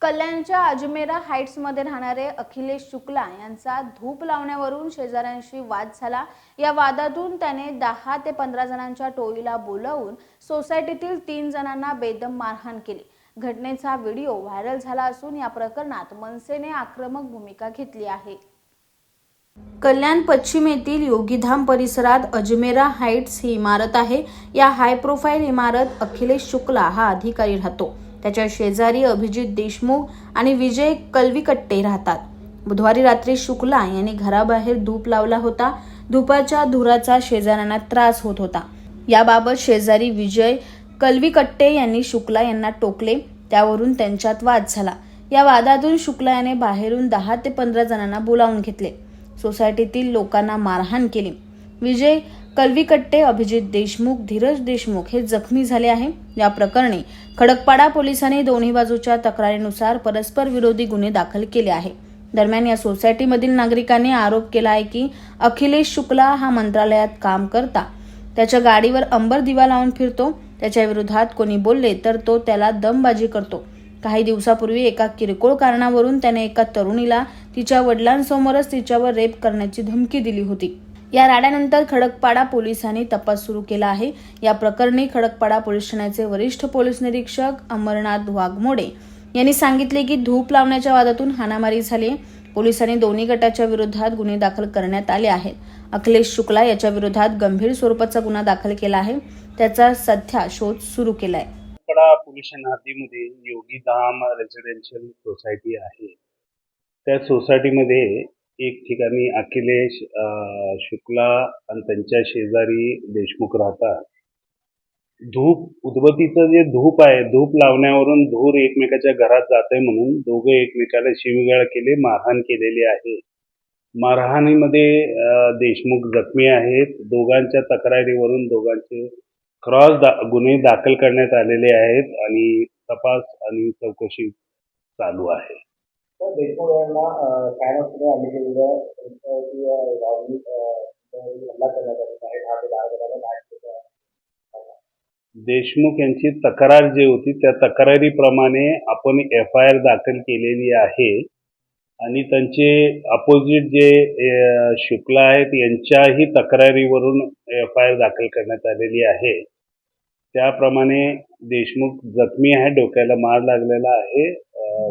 कल्याणच्या अजमेरा हाइट्समध्ये राहणारे अखिलेश शुक्ला यांचा धूप लावण्यावरून शेजाऱ्यांशी वाद झाला। या वादातून त्याने 10 ते 15 जणांच्या टोळीला बोलावून सोसायटीतील 3 जणांना बेदम मारहाण केली। घटनेचा व्हिडिओ व्हायरल झाला असून या प्रकरणात मनसेने आक्रमक भूमिका घेतली आहे। कल्याण पश्चिमेतील योगीधाम परिसरात अजमेरा हाइट्स ही इमारत आहे। या हाय प्रोफाइल इमारत अखिलेश शुक्ला हा अधिकारी राहतो। त्याच्या शेजारी अभिजित देशमुख आणि विजय कलविकट्टे राहतात। बुधवारी रात्री शुक्ला यांनी घराबाहेर धूप लावला होता। धुपाच्या धुराचा शेजाऱ्यांना त्रास होत होता। याबाबत शेजारी विजय कलविकट्टे यांनी शुक्ला यांना टोकले, त्यावरून त्यांच्यात वाद झाला। या वादातून शुक्ला याने बाहेरून 10 ते 15 जणांना बोलावून घेतले। सोसायटीतील लोकांना मारहाण केली। विजय कलविकट्टे, अभिजित देशमुख, धीरज देशमुख हे जखमी झाले आहे। या प्रकरणी खडकपाडा पोलिसांनी दोन्ही बाजूच्या तक्रारीनुसार परस्पर विरोधी गुन्हे दाखल केले आहे। दरम्यान या सोसायटीमधील नागरिकांनी आरोप केला आहे की अखिलेश शुक्ला हा मंत्रालयात काम करता त्याच्या गाडीवर अंबर दिवा लावून फिरतो। त्याच्या विरोधात कोणी बोलले तर तो त्याला दमबाजी करतो। काही दिवसापूर्वी एका किरकोळ कारणावरून त्याने एका तरुणीला तिच्या वडिलांसमोरच तिच्यावर रेप करण्याची धमकी दिली होती। या राड्यानंतर खडकपाडा पोलिसांनी तपास सुरू केला आहे। या प्रकरणी खडकपाडा पोलीस ठाण्याचे वरिष्ठ पोलीस निरीक्षक अमरनाथ वाघमोडे यांनी सांगितले की धूप लावण्याच्या वादातून हाणामारी झाली। पोलिसांनी दोन्ही गटाच्या विरोधात गुन्हे दाखल करण्यात आले आहेत। अखिलेश शुक्ला याच्या विरोधात गंभीर स्वरूपाचा गुन्हा दाखल केला आहे। त्याचा सध्या शोध सुरू केलाय। खडकपाडा पोलीस ठाण्यामध्ये योगीधाम रेसिडेन्शियल सोसायटी आहे। त्या सोसायटीमध्ये एक ठिकाणी अखिलेश शुक्ला आणि त्यांच्या शेजारी देशमुख राहतात। उदबत्तीचं जे धूप आहे, धूप लावण्यावरून धूर एकमेकाच्या घरात जाते म्हणून दोघे एकमेकाला शिवीगाळ केले, मारहाण केलेली आहे। मारहाणीमध्ये देशमुख जखमी आहेत। दोघांच्या तक्रारीवरून दोघांचे गुन्हे दाखल करण्यात आलेले आहेत आणि तपास आणि चौकशी चालू आहे। देशमुख यांना काय नसतं आम्ही केलेलं हल्ला करण्यात आलेला आहे। देशमुख यांची तक्रार जी होती त्या तक्रारीप्रमाणे आपण FIR दाखल केलेली आहे आणि त्यांचे अपोजिट जे शुक्ला आहेत यांच्याही तक्रारीवरून FIR दाखल करण्यात आलेली आहे। त्याप्रमाणे देशमुख जखमी आहे, डोक्याला मार लागलेला आहे,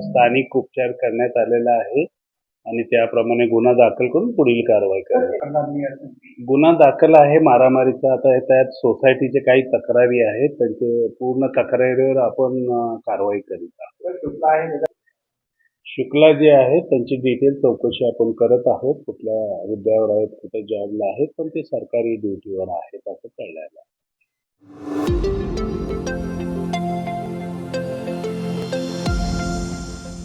स्थानिक उपचार करण्यात आलेला आहे आणि त्याप्रमाणे गुन्हा दाखल करून पुढील कारवाई करण्यात। गुन्हा दाखल आहे मारामारीचा। आता त्यात सोसायटीचे काही तक्रारी आहेत, त्यांचे पूर्ण तक्रारीवर आपण कारवाई करीत आहोत। शुक्ला जे आहेत त्यांची डिटेल चौकशी आपण करत आहोत। कुठल्या हुद्द्यावर आहेत, कुठे जॉबला आहेत, पण ते सरकारी ड्युटीवर आहेत असं कळलं।